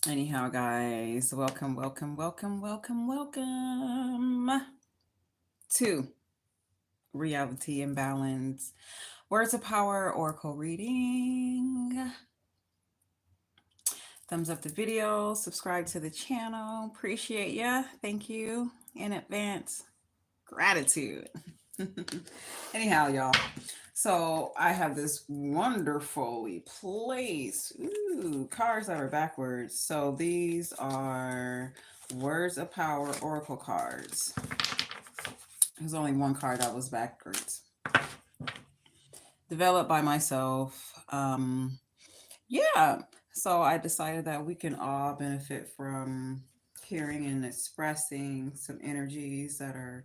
Anyhow, guys, welcome to Reality and Balance. Words of Power Oracle reading. Thumbs up the video, subscribe to the channel. Appreciate ya. Thank you in advance. Gratitude. Anyhow, y'all. So I have this wonderfully placed cards that are backwards. So these are Words of Power Oracle cards. There's only one card that was backwards. Developed by myself. Yeah. So I decided that we can all benefit from hearing and expressing some energies that are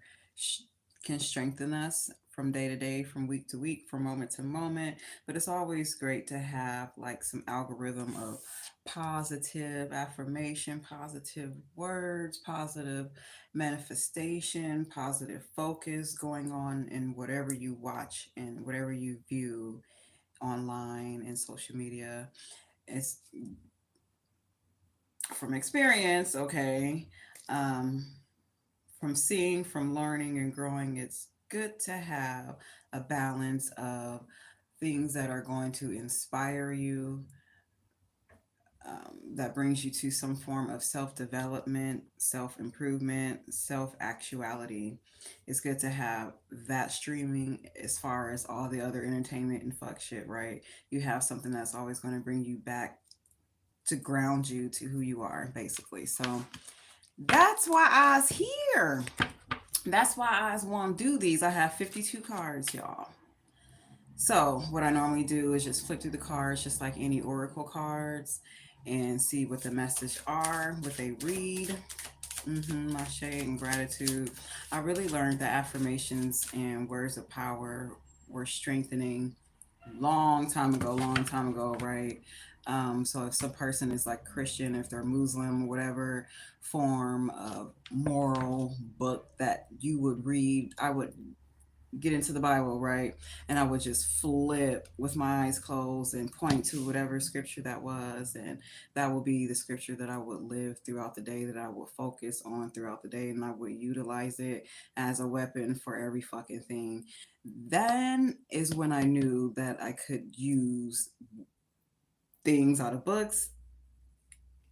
can strengthen us from day to day, from week to week, from moment to moment. But it's always great to have like some algorithm of positive affirmation, positive words, positive manifestation, positive focus going on in whatever you watch and whatever you view online and social media. It's from experience, okay. Um, from seeing, from learning and growing, it's good to have a balance of things that are going to inspire you, that brings you to some form of self development, self improvement, self actuality. It's good to have that streaming as far as all the other entertainment and fuck shit, right? You have something that's always going to bring you back to ground you to who you are, basically. So that's why I was here. That's why I want to do these. I have 52 cards, y'all. So what I normally do is just flip through the cards, just like any oracle cards, and see what the message are, what they read. My shade and gratitude. I really learned that affirmations and words of power were strengthening long time ago, right? So if some person is like Christian, if they're Muslim, whatever form of moral book that you would read, I would get into the Bible, right? And I would just flip with my eyes closed and point to whatever scripture that was. And that will be the scripture that I would live throughout the day, that I would focus on throughout the day. And I would utilize it as a weapon for every fucking thing. Then is when I knew that I could use things out of books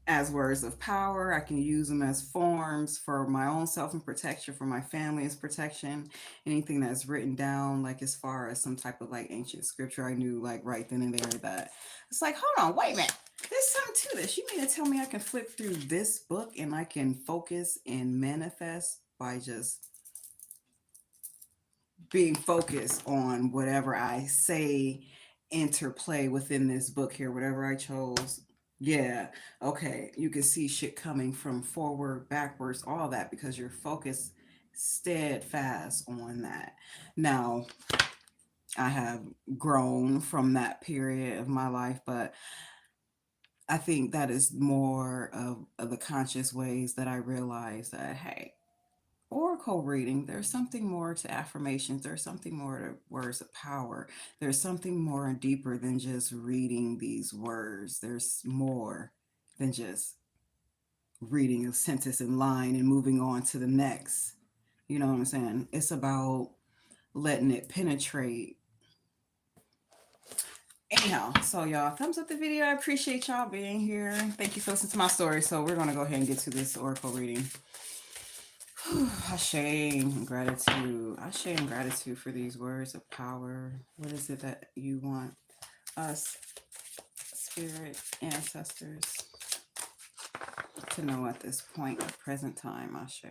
as words of power. I can use them as forms for my own self and protection, for my family's protection. Anything that's written down, like as far as some type of like ancient scripture, I knew like right then and there that it's like, hold on, wait a minute. There's something to this. You mean to tell me I can flip through this book and I can focus and manifest by just being focused on whatever I say interplay within this book here, whatever I chose. Yeah, okay. You can see shit coming from forward, backwards, all that because you're focused steadfast on that. Now, I have grown from that period of my life, but I think that is more of the conscious ways that I realize that, hey, oracle reading, there's something more to affirmations, there's something more to words of power, there's something more and deeper than just reading these words. There's more than just reading a sentence in line and moving on to the next. You know what I'm saying? It's about letting it penetrate. Anyhow, so y'all, thumbs up the video. I appreciate y'all being here. Thank you for listening to my story. So we're gonna go ahead and get to this oracle reading. Ashe and gratitude. Ashe and gratitude for these words of power. What is it that you want us, spirit, ancestors, to know at this point of present time? Ashe.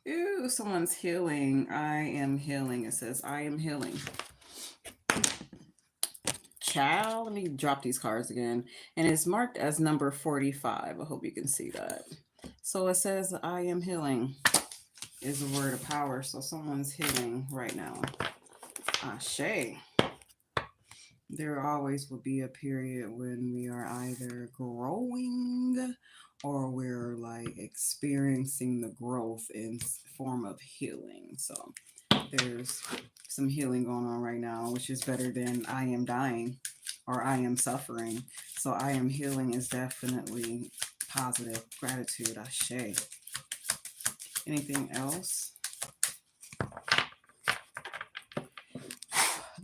Ooh, someone's healing. I am healing. It says, I am healing. Child, let me drop these cards again. And it's marked as number 45. I hope you can see that. So it says, I am healing is a word of power. So someone's healing right now. Ashe. There always will be a period when we are either growing or we're like experiencing the growth in form of healing. So there's some healing going on right now, which is better than I am dying or I am suffering. So I am healing is definitely positive. Gratitude, ashe. Anything else?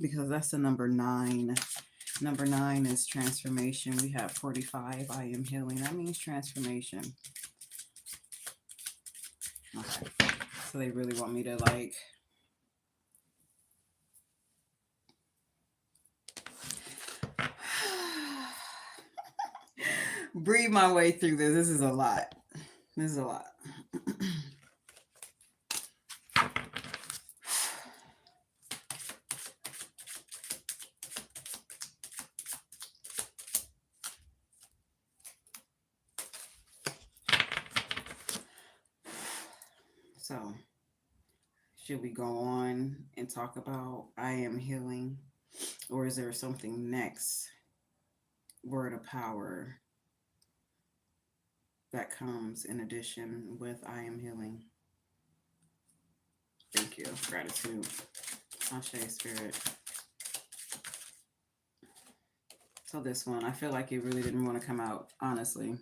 Because that's the number 9. Number 9 is transformation. We have 45. I am healing. That means transformation. Okay. So they really want me to like breathe my way through this. This is a lot. This is a lot. So, should we go on and talk about I am healing? Or is there something next? Word of power that comes in addition with I am healing. Thank you. Gratitude. Ashe, Spirit. So this one, I feel like it really didn't want to come out, honestly.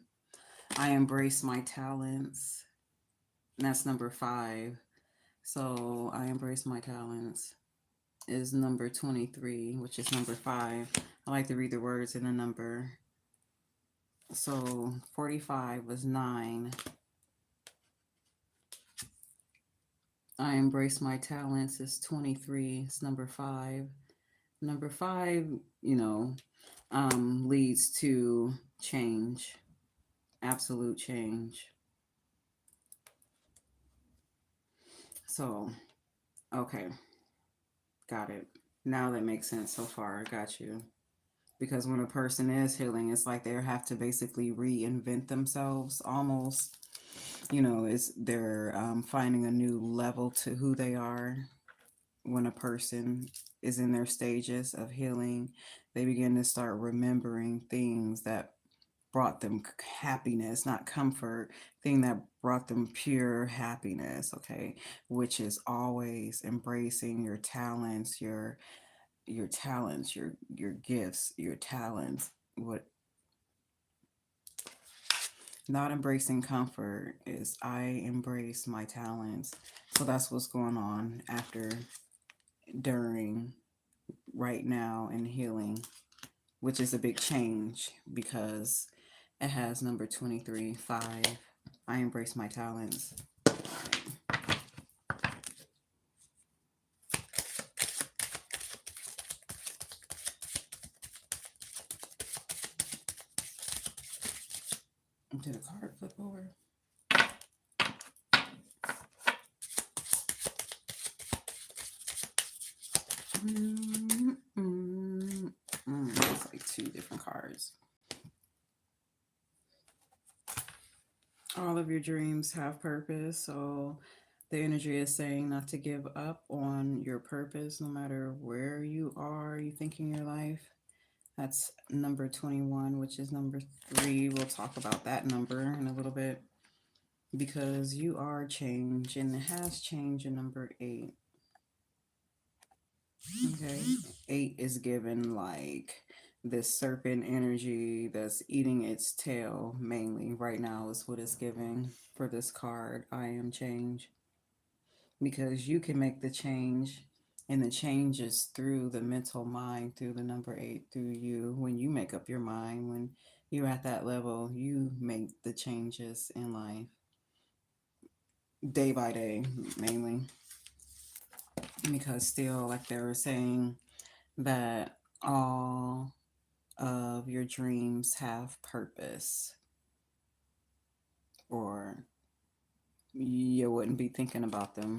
I embrace my talents. And that's number 5. So I embrace my talents is number 23, which is number 5. I like to read the words in a number. So 45 was 9. I embrace my talents is 23. It's number 5. Number 5, leads to change, absolute change. So, okay, got it. Now that makes sense so far. I got you. Because when a person is healing, it's like they have to basically reinvent themselves almost. It's they're finding a new level to who they are. When a person is in their stages of healing, they begin to start remembering things that brought them happiness, not comfort, thing that brought them pure happiness, okay? Which is always embracing your talents, your talents, your gifts, your talents. What not embracing comfort is I embrace my talents. So that's what's going on after, during, right now in healing, which is a big change because it has number 23, 5. I embrace my talents. Did a card flip over? It's like 2 different cards. All of your dreams have purpose. So the energy is saying not to give up on your purpose, no matter where you are, you think in your life. That's number 21, which is number 3. We'll talk about that number in a little bit because you are change and it has change in number 8. Okay. 8 is given like this serpent energy that's eating its tail mainly right now is what it's giving for this card. I am change. Because you can make the change, and the change is through the mental mind, through the number 8, through you. When you make up your mind, when you're at that level, you make the changes in life day by day, mainly. Because still, like they were saying, that all of your dreams have purpose, or you wouldn't be thinking about them.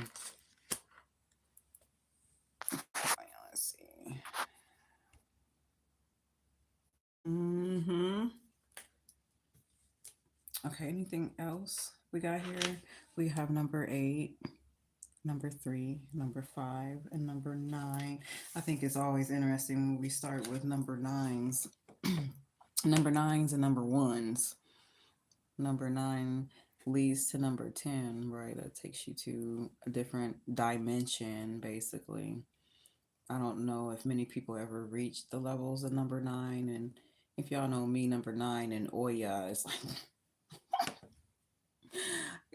Let's see. Okay, anything else we got here? We have number 8, number 3, number 5, and number 9. I think it's always interesting when we start with number 9s. Number 9s and number 1s. Number 9 leads to number 10, right? That takes you to a different dimension, basically. I don't know if many people ever reached the levels of number 9. And if y'all know me, number 9 and Oya is like,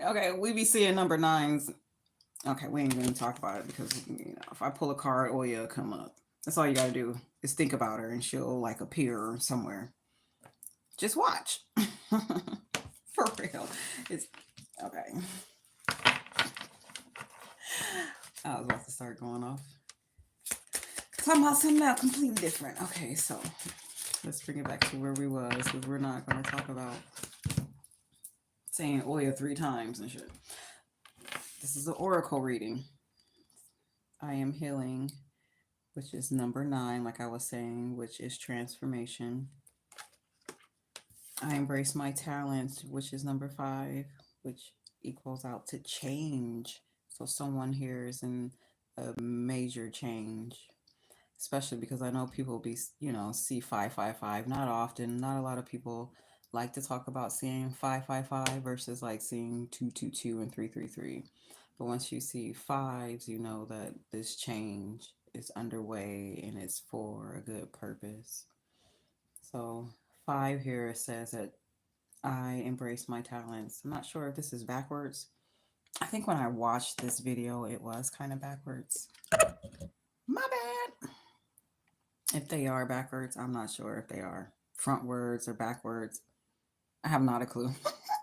okay, we be seeing number 9s. Okay, we ain't gonna talk about it because, if I pull a card, Oya come up. That's all you gotta do is think about her and she'll like appear somewhere. Just watch. For real. It's okay. I was about to start going off. Talking about something else completely different. Okay, so let's bring it back to where we was because we're not going to talk about saying Oya 3 times and shit. This is an oracle reading. I am healing, which is number 9, like I was saying, which is transformation. I embrace my talents, which is number 5, which equals out to change. So someone here is in a major change, especially because I know people be, see 555. Not often. Not a lot of people like to talk about seeing 555 versus like seeing 222 and 333. But once you see fives, you know that this change is underway and it's for a good purpose. So 5 here says that I embrace my talents. I'm not sure if this is backwards. I think when I watched this video, it was kind of backwards. My bad. If they are backwards, I'm not sure if they are frontwards or backwards. I have not a clue.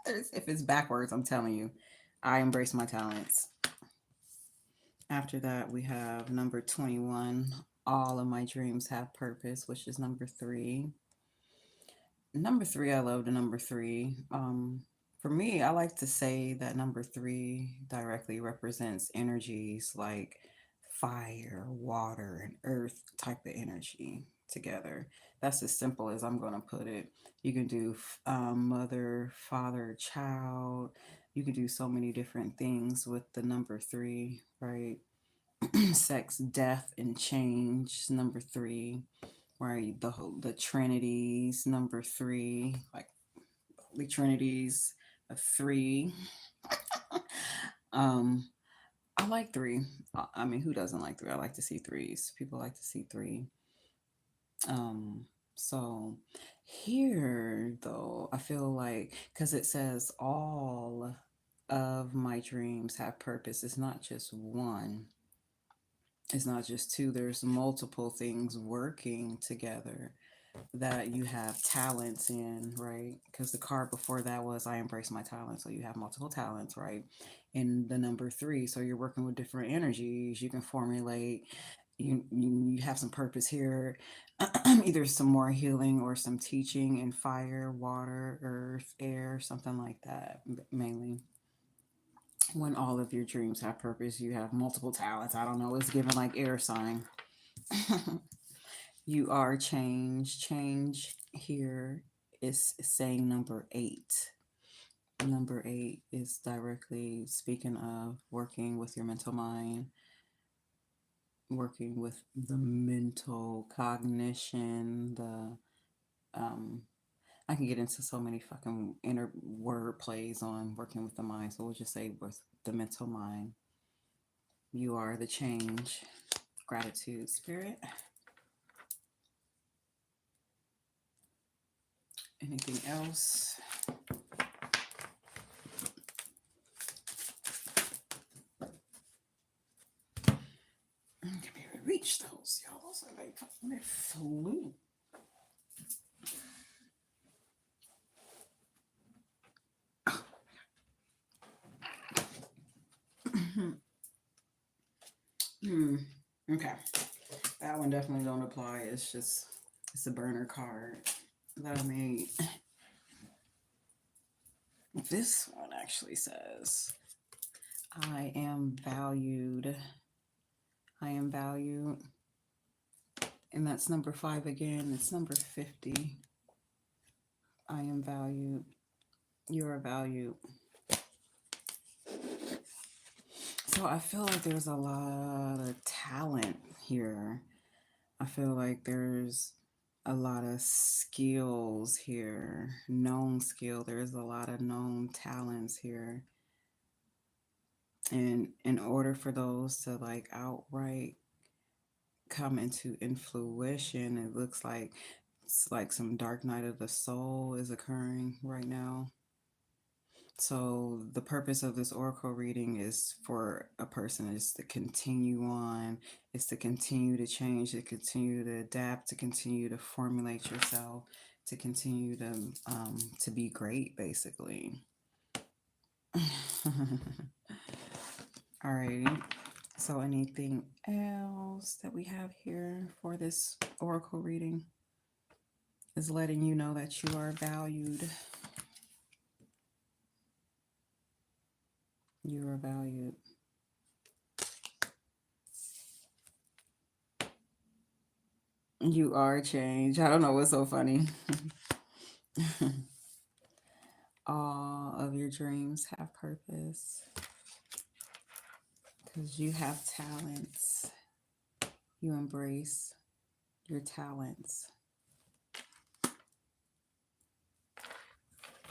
If it's backwards, I'm telling you, I embrace my talents. After that, we have number 21. All of my dreams have purpose, which is number 3. Number 3, I love the number 3. For me, I like to say that number 3 directly represents energies like fire, water, and earth type of energy together. That's as simple as I'm going to put it. You can do mother, father, child. You can do so many different things with the number 3, right? Sex, death, and change, number 3, right? The trinities, number 3, like the trinities of 3. um I like 3. I mean, who doesn't like 3? I like to see threes. People like to see 3. um so here though, I feel like, because it says all of my dreams have purpose, it's not just one, it's not just 2, there's multiple things working together that you have talents in, right? Because the card before that was I embrace my talents. So you have multiple talents, right? In the number 3, so you're working with different energies. You can formulate. You have some purpose here, either some more healing or some teaching in fire, water, earth, air, something like that. Mainly, when all of your dreams have purpose, you have multiple talents. I don't know. It's given like air sign. You are change. Change here is saying number 8. Number 8 is directly speaking of working with your mental mind, working with the mental cognition, the I can get into so many fucking inner word plays on working with the mind. So we'll just say with the mental mind. You are the change. Gratitude, spirit. Anything else? I can barely reach those, y'all. Those are like they flew. Okay. That one definitely don't apply. It's a burner card that I made. This one actually says, I am valued. I am valued. And that's number 5 again. It's number 50. I am valued. You are valued. So I feel like there's a lot of talent here. I feel like there's a lot of skills here, known skill. There's a lot of known talents here. And in order for those to like outright come into fruition, it looks like it's like some dark night of the soul is occurring right now. So the purpose of this oracle reading is for a person is to continue on, is to continue to change, to continue to adapt, to continue to formulate yourself, to continue to be great, basically. Alrighty. So anything else that we have here for this oracle reading is letting you know that you are valued. You are valued. You are change. I don't know what's so funny. All of your dreams have purpose because you have talents. You embrace your talents.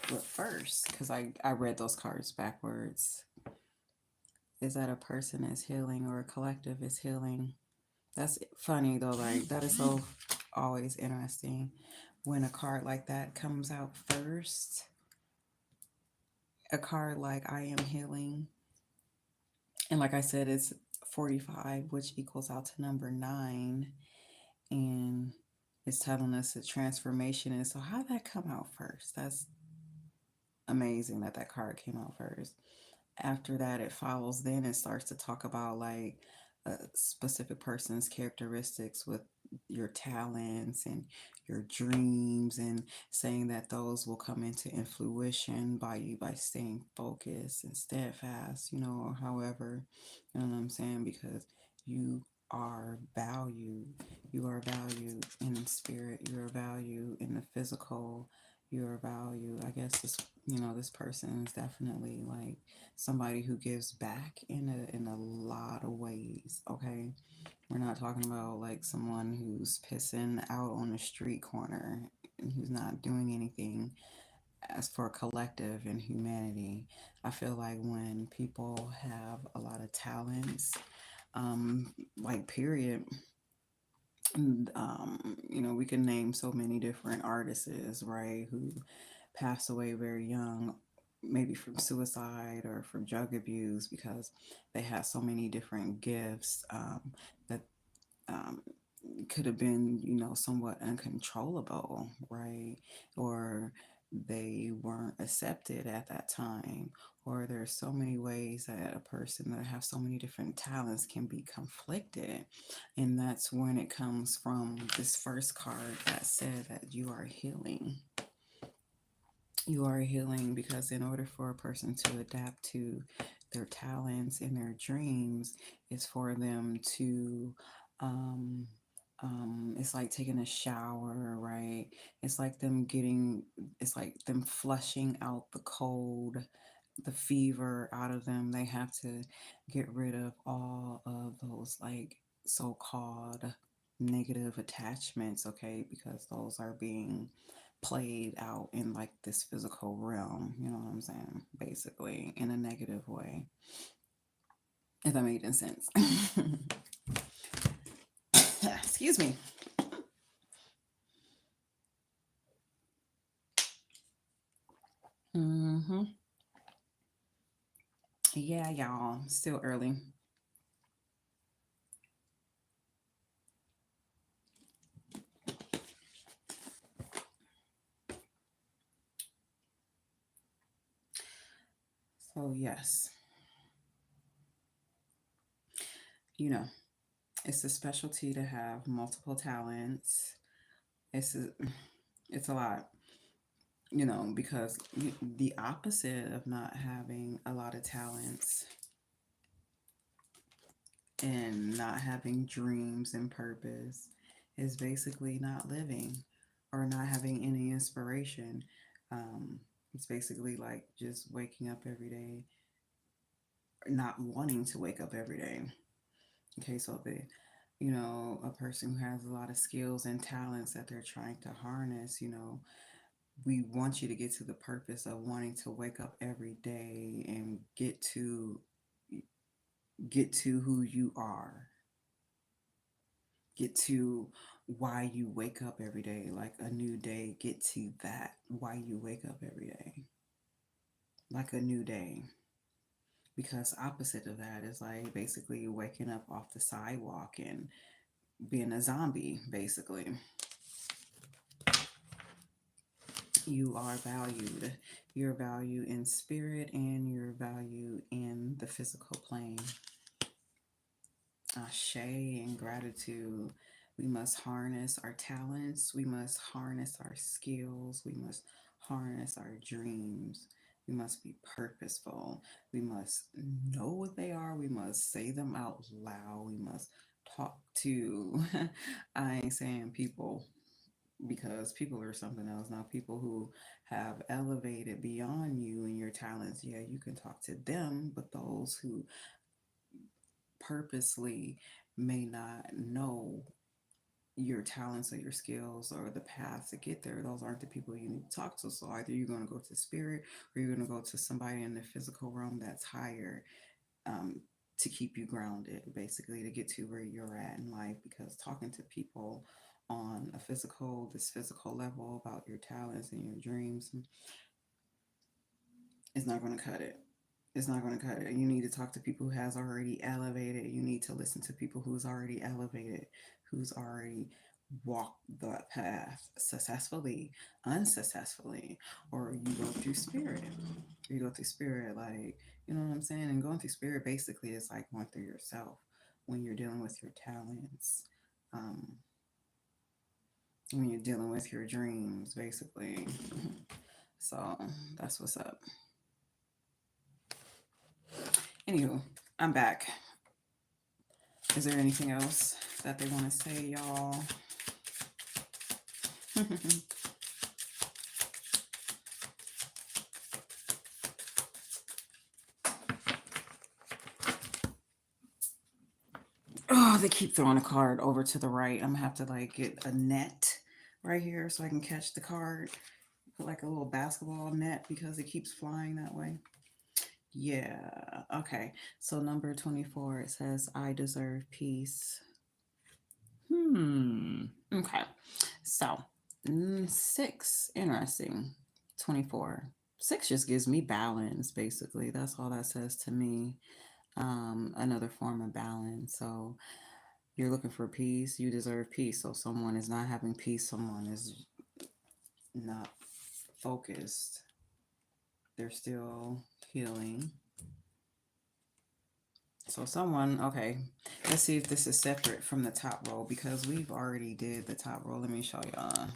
But first, because I read those cards backwards, is that a person is healing or a collective is healing? That's funny though, like that is so always interesting when a card like that comes out first. A card like I am healing. And like I said, it's 45, which equals out to number 9. And it's telling us the transformation is. So how did that come out first? That's amazing that that card came out first. After that, it follows, then it starts to talk about like a specific person's characteristics with your talents and your dreams, and saying that those will come into fruition by you by staying focused and steadfast, or however, you know what I'm saying, because you are valued. You are valued in the spirit, you are valued in the physical, your value. I guess this person is definitely like somebody who gives back in a lot of ways. Okay, we're not talking about like someone who's pissing out on the street corner and who's not doing anything. As for collective and humanity, I feel like when people have a lot of talents, like period, we can name so many different artists, right, who passed away very young, maybe from suicide or from drug abuse, because they had so many different gifts that um, could have been, somewhat uncontrollable, right? Or they weren't accepted at that time. Or there's so many ways that a person that has so many different talents can be conflicted. And that's when it comes from this first card that said that you are healing. You are healing because in order for a person to adapt to their talents and their dreams, is for them to um, it's like taking a shower, right? It's like them flushing out the cold, the fever out of them. They have to get rid of all of those like so-called negative attachments, okay? Because those are being played out in like this physical realm, you know what I'm saying? Basically, in a negative way. If that made any sense. Excuse me. Mm-hmm. Yeah, y'all. Still early. So yes, you know, it's a specialty to have multiple talents. It's a, it's a lot, because the opposite of not having a lot of talents and not having dreams and purpose is basically not living or not having any inspiration. Um, it's basically like just waking up every day, not wanting to wake up every day. Okay, so A person who has a lot of skills and talents that they're trying to harness, we want you to get to the purpose of wanting to wake up every day and get to who you are, get to why you wake up every day, like a new day, get to that, why you wake up every day, like a new day. Because opposite of that is like basically waking up off the sidewalk and being a zombie, basically. You are valued. You're valued in spirit and you're valued in the physical plane. Ashe and gratitude. We must harness our talents. We must harness our skills. We must harness our dreams. We must be purposeful. We must know what they are. We must say them out loud. We must talk to, I ain't saying people because people are something else. Now, people who have elevated beyond you and your talents, yeah, you can talk to them, but those who purposely may not know your talents or your skills or the path to get there, those aren't the people you need to talk to. So either you're going to go to spirit or you're going to go to somebody in the physical realm that's higher, um, to keep you grounded, basically to get to where you're at in life. Because talking to people on this physical level about your talents and your dreams is not going to cut it. It's not going to cut it. You need to talk to people who has already elevated. You need to listen to people who's already elevated, who's already walked the path successfully, unsuccessfully, or you go through spirit. You go through spirit, like, you know what I'm saying? And going through spirit basically is like going through yourself when you're dealing with your talents, um, when you're dealing with your dreams, basically. So that's what's up. Anywho, I'm back. Is there anything else that they want to say, y'all? Oh, they keep throwing a card over to the right. I'm gonna have to like get a net right here so I can catch the card. Put like a little basketball net because it keeps flying that way. Yeah. Okay. So number 24, it says, I deserve peace. Okay. So, six. Interesting. 24. Six just gives me balance, basically. That's all that says to me. Another form of balance. So, you're looking for peace. You deserve peace. So, someone is not having peace. Someone is not focused. They're still healing. So someone, okay, let's see if this is separate from the top row because we've already did the top row. Let me show y'all.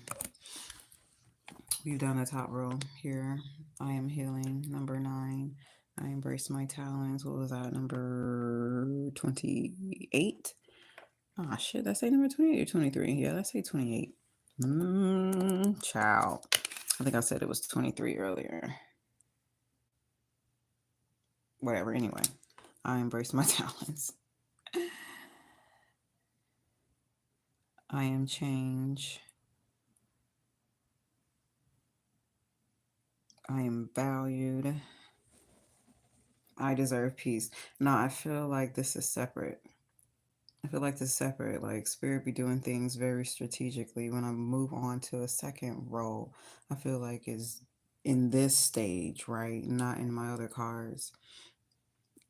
We've done the top row here. I am healing. Number 9. I embrace my talents. What was that? Number 28. Ah, shit. Did I say number 28 or 23? Yeah, let's say 28. Child. I think I said it was 23 earlier. Whatever. Anyway, I embrace my talents. I am change. I am valued. I deserve peace. No, I feel like this is separate. I feel like this is separate. Like spirit be doing things very strategically. When I move on to a second role, I feel like is in this stage, right? Not in my other cards.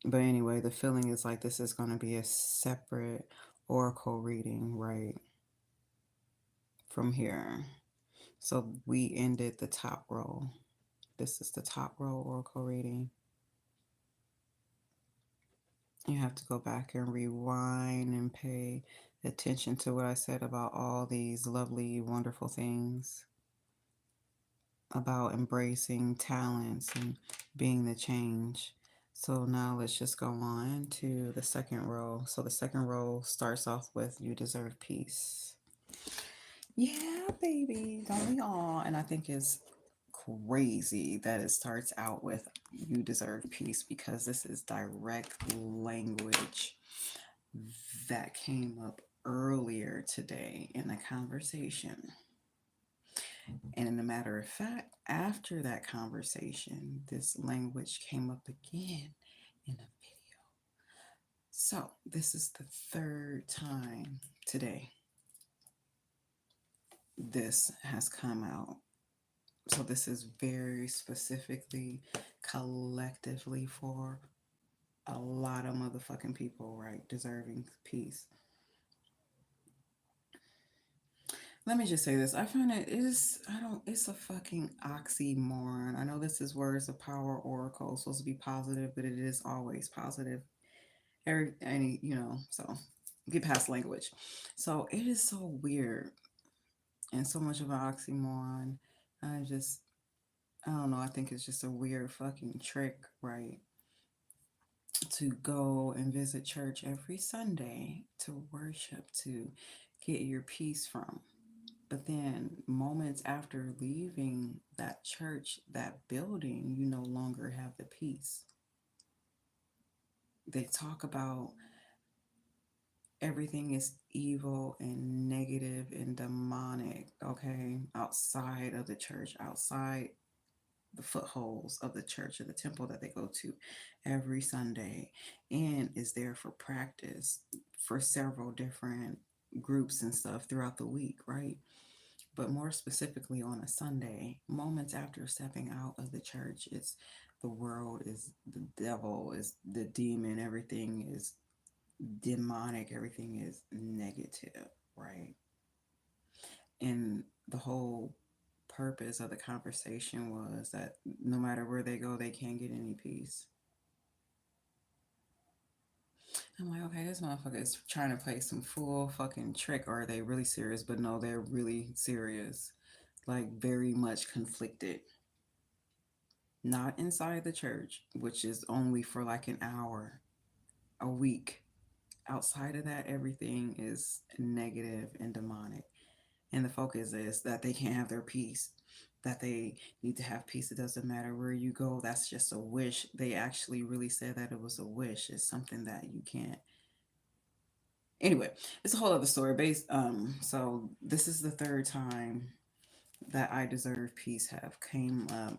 But anyway, the feeling is like this is going to be a separate oracle reading, right? From here. So we ended the top row. This is the top row oracle reading. You have to go back and rewind and pay attention to what I said about all these lovely, wonderful things about embracing talents and being the change. So now let's just go on to the second row. So the second row starts off with you deserve peace. Yeah, baby, don't we all? And I think it's crazy that it starts out with you deserve peace because this is direct language that came up earlier today in a conversation. And in a matter of fact, after that conversation, this language came up again in a video. So, this is the third time today this has come out. So, this is very specifically, collectively for a lot of motherfucking people, right? Deserving peace. Let me just say this. I find it's a fucking oxymoron. I know this is words of power oracle, supposed to be positive, but it is always positive. So get past language. So it is so weird and so much of an oxymoron. I just, I don't know. I think it's just a weird fucking trick, right? To go and visit church every Sunday to worship, to get your peace from. But then, moments after leaving that church, that building, you no longer have the peace. They talk about everything is evil and negative and demonic, okay, outside of the church, outside the footholds of the church or the temple that they go to every Sunday, and is there for practice for several different groups and stuff throughout the week, right? But more specifically on a Sunday, moments after stepping out of the church, it's the world is the devil, is the demon, everything is demonic, everything is negative, right? And the whole purpose of the conversation was that no matter where they go, they can't get any peace. I'm like, okay, this motherfucker is trying to play some full fucking trick, or are they really serious? But no, they're really serious. Like, very much conflicted. Not inside the church, which is only for like an hour a week. Outside of that, everything is negative and demonic. And the focus is that they can't have their peace, that they need to have peace. It doesn't matter where you go. That's just a wish. They actually really said that it was a wish. It's something that you can't. Anyway, it's a whole other story. So this is the third time that I deserve peace have came up.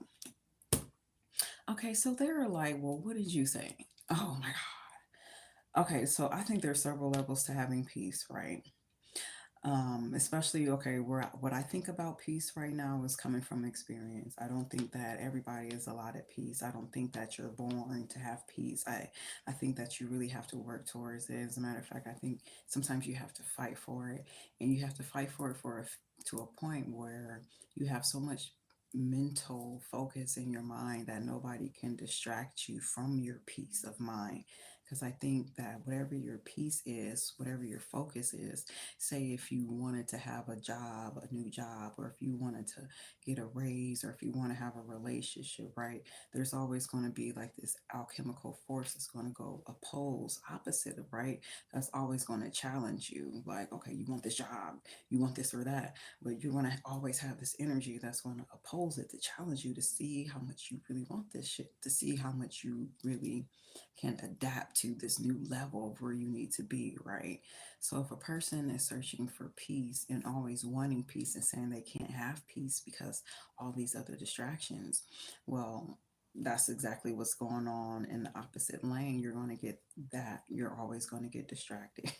Okay, so they're like, well, what did you say? Oh my God. Okay, so I think there's several levels to having peace, right? Especially, okay, what I think about peace right now is coming from experience. I don't think that everybody is allotted peace. I don't think that you're born to have peace. I think that you really have to work towards it. As a matter of fact, I think sometimes you have to fight for it, and you have to fight for it to a point where you have so much mental focus in your mind that nobody can distract you from your peace of mind. Because I think that whatever your peace is, whatever your focus is, say if you wanted to have a job, a new job, or if you wanted to get a raise, or if you want to have a relationship, right? There's always going to be like this alchemical force that's going to go oppose, opposite of, right? That's always going to challenge you. Like, okay, you want this job, you want this or that, but you're going to always have this energy that's going to oppose it, to challenge you, to see how much you really want this shit, to see how much you really can adapt to this new level of where you need to be, right? So if a person is searching for peace and always wanting peace and saying they can't have peace because all these other distractions, well, that's exactly what's going on in the opposite lane. You're going to get that. You're always going to get distracted.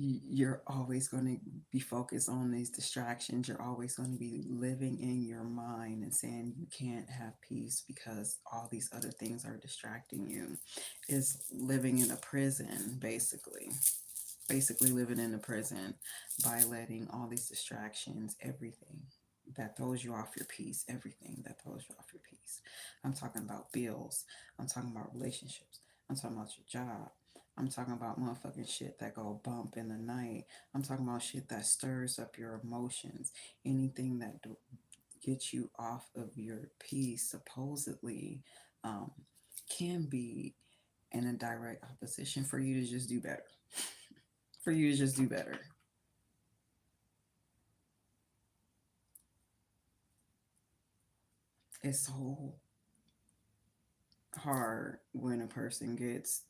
You're always going to be focused on these distractions. You're always going to be living in your mind and saying you can't have peace because all these other things are distracting you. Is living in a prison, basically. Basically, living in a prison by letting all these distractions, everything that throws you off your peace, everything that throws you off your peace. I'm talking about bills. I'm talking about relationships. I'm talking about your job. I'm talking about motherfucking shit that go bump in the night. I'm talking about shit that stirs up your emotions. Anything that gets you off of your peace, supposedly, um, can be in a direct opposition for you to just do better. For you to just do better. It's so hard when a person gets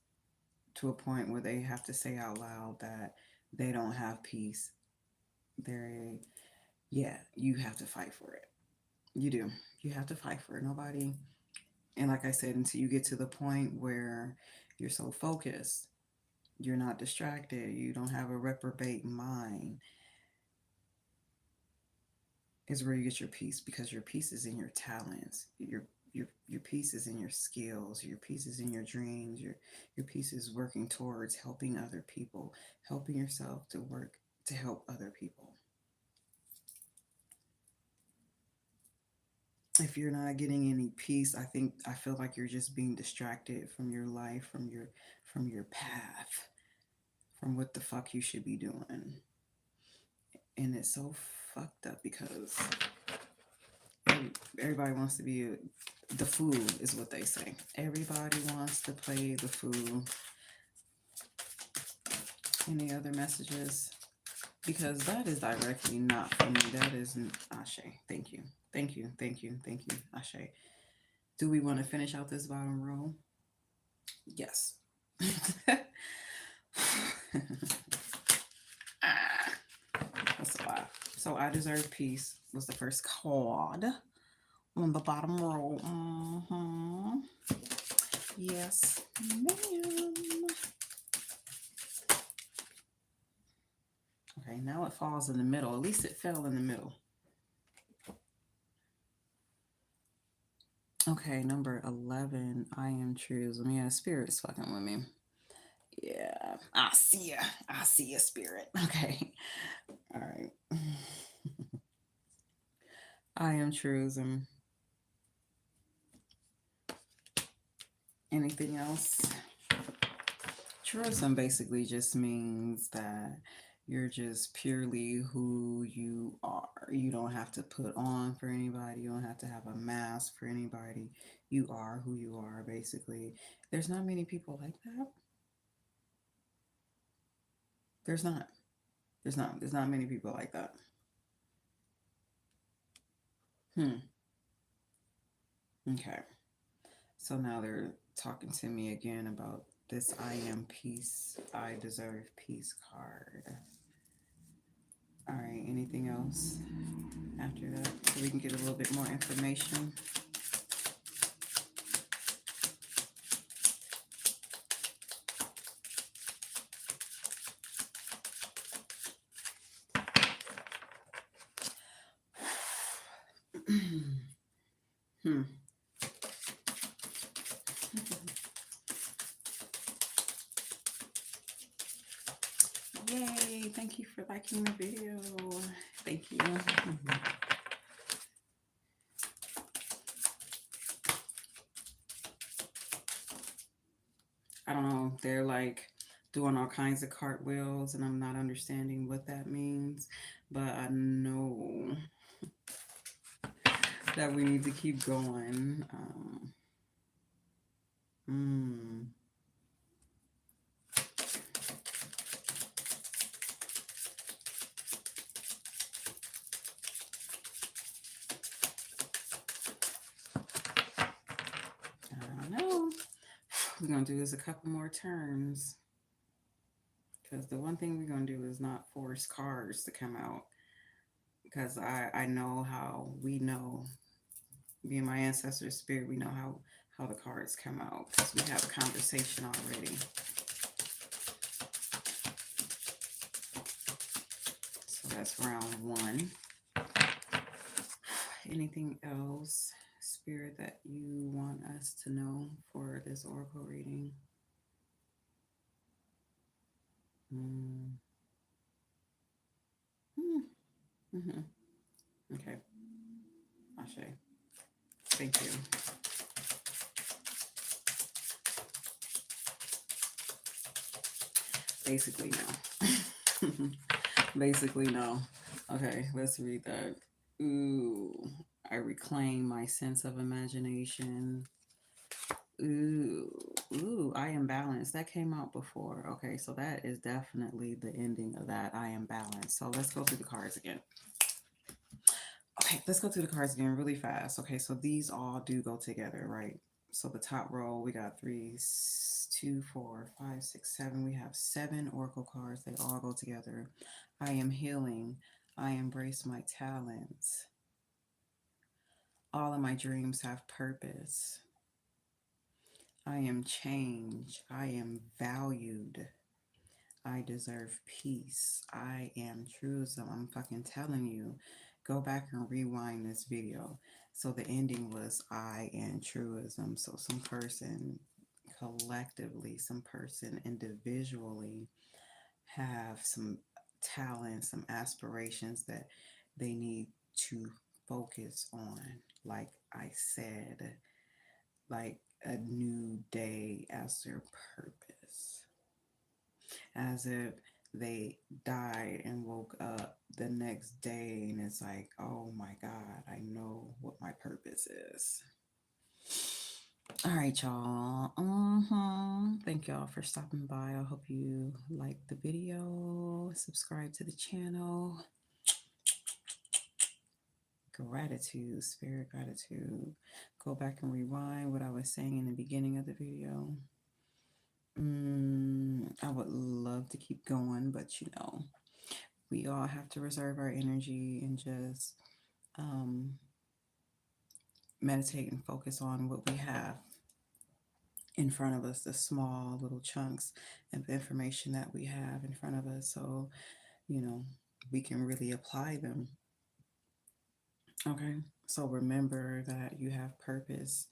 to a point where they have to say out loud that they don't have peace. They're, yeah, you have to fight for it. You do. You have to fight for it. Nobody, and like I said, until you get to the point where you're so focused, you're not distracted, you don't have a reprobate mind, is where you get your peace, because your peace is in your talents. Your peace is in your skills, your peace is in your dreams, your peace is working towards helping other people, helping yourself to work to help other people. If you're not getting any peace, I feel like you're just being distracted from your life, from your path, from what the fuck you should be doing. And it's so fucked up because everybody wants to be the fool, is what they say. Everybody wants to play the fool. Any other messages? Because that is directly not for me. That isn't Ashe. Thank you. Thank you. Thank you. Thank you. Ashe. Do we want to finish out this bottom row? Yes. That's a lot. So I deserve peace was the first card on the bottom row. Mm-hmm. Yes, ma'am. Okay, now it falls in the middle. At least it fell in the middle. Okay, number 11. I am true. Yeah, spirit's fucking with me. Yeah, I see ya. I see ya, spirit. Okay. All right. I am truism. Anything else? Truism basically just means that you're just purely who you are. You don't have to put on for anybody. You don't have to have a mask for anybody. You are who you are, basically. There's not many people like that. There's not. There's not many people like that. Okay. So now they're talking to me again about this I am peace, I deserve peace card. All right, anything else after that so we can get a little bit more information? hmm. Yay, thank you for liking the video. Thank you. I don't know. They're like doing all kinds of cartwheels, and I'm not understanding what that means. But I know that we need to keep going. Mm. I don't know. We're going to do this a couple more turns. Because the one thing we're going to do is not force cards to come out. Because I know how we know, me and my ancestor spirit, we know how the cards come out. Because we have a conversation already. So that's round one. Anything else, spirit, that you want us to know for this oracle reading? Mm-hmm. Okay. Ashe. Thank you. Basically, no. Basically, no. Okay, let's read that. Ooh, I reclaim my sense of imagination. Ooh, I am balanced. That came out before. Okay, so that is definitely the ending of that. I am balanced. So let's go through the cards again. Okay, let's go through the cards again really fast. Okay, so these all do go together, right? So the top row, we got 3, two, four, five, six, seven. We have seven oracle cards. They all go together. I am healing. I embrace my talents. All of my dreams have purpose. I am change. I am valued. I deserve peace. I am truism. I'm fucking telling you. Go back and rewind this video. So the ending was I and truism. So some person collectively, some person individually have some talent, some aspirations that they need to focus on. Like I said, like a new day as their purpose, as if they died and woke up the next day and it's like, oh my God, I know what my purpose is. All right, y'all. Thank y'all for stopping by. I hope you liked the video. Subscribe to the channel. Gratitude, spirit gratitude. Go back and rewind what I was saying in the beginning of the video. I would love to keep going, but we all have to reserve our energy and just meditate and focus on what we have in front of us, the small little chunks of information that we have in front of us. So, we can really apply them. Okay. So remember that you have purpose.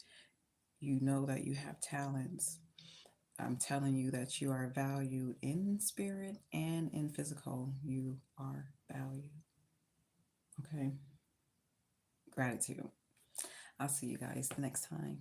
You know that you have talents. I'm telling you that you are valued in spirit and in physical. You are valued. Okay. Gratitude. I'll see you guys the next time.